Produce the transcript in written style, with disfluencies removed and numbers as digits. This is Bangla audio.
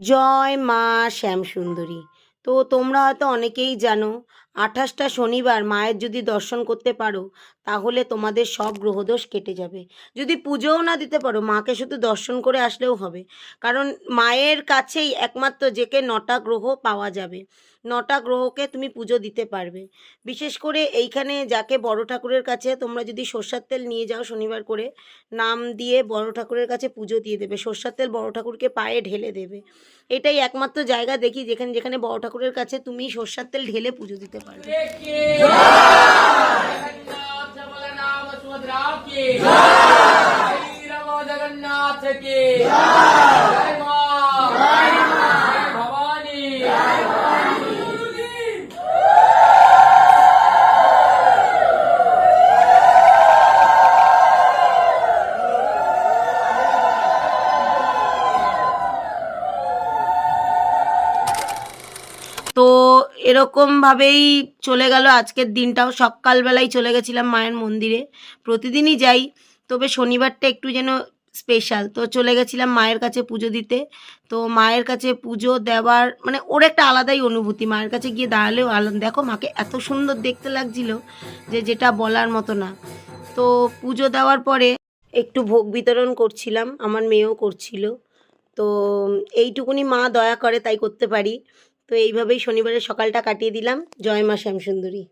জয় মা শ্যামসুন্দরী। তো তোমরা হয়তো অনেকেই জানো, 28টা শনিবার মায়ের যদি দর্শন করতে পারো তাহলে তোমাদের সব গ্রহদোষ কেটে যাবে। যদি পুজোও না দিতে পারো, মাকে শুধু দর্শন করে আসলেও হবে। কারণ মায়ের কাছেই একমাত্র যেকে 9টা গ্রহ পাওয়া যাবে, 9টা গ্রহকে তুমি পুজো দিতে পারবে। বিশেষ করে এইখানে যাকে বড় ঠাকুরের কাছে তোমরা যদি সর্ষের তেল নিয়ে যাও শনিবার করে, নাম দিয়ে বড় ঠাকুরের কাছে পুজো দিয়ে দেবে, সর্ষের তেল বড় ঠাকুরকে পায়ে ঢেলে দেবে। এটাই একমাত্র জায়গা দেখি যেখানে যেখানে বড় ঠাকুরের কাছে তুমি সর্ষের তেল ঢেলে পুজো দিতে পারবে। তো এরকমভাবেই চলে গেল আজকের দিনটাও। সকালবেলায় চলে গেছিলাম মায়ের মন্দিরে, প্রতিদিনই যাই, তবে শনিবারটা একটু যেন স্পেশাল। তো চলে গেছিলাম মায়ের কাছে পুজো দিতে। তো মায়ের কাছে পুজো দেওয়ার মানে ওর একটা আলাদাই অনুভূতি, মায়ের কাছে গিয়ে দাঁড়ালেও আলাদা। দেখো মাকে এত সুন্দর দেখতে লাগছিল যে যেটা বলার মতো না। তো পুজো দেওয়ার পরে একটু ভোগ বিতরণ করছিলাম, আমার মেয়েও করছিল। তো এইটুকুনি মা দয়া করে তাই করতে পারি। তো এইভাবেই শনিবারের সকালটা কাটিয়ে দিলাম। জয় মা শ্যামসুন্দরী।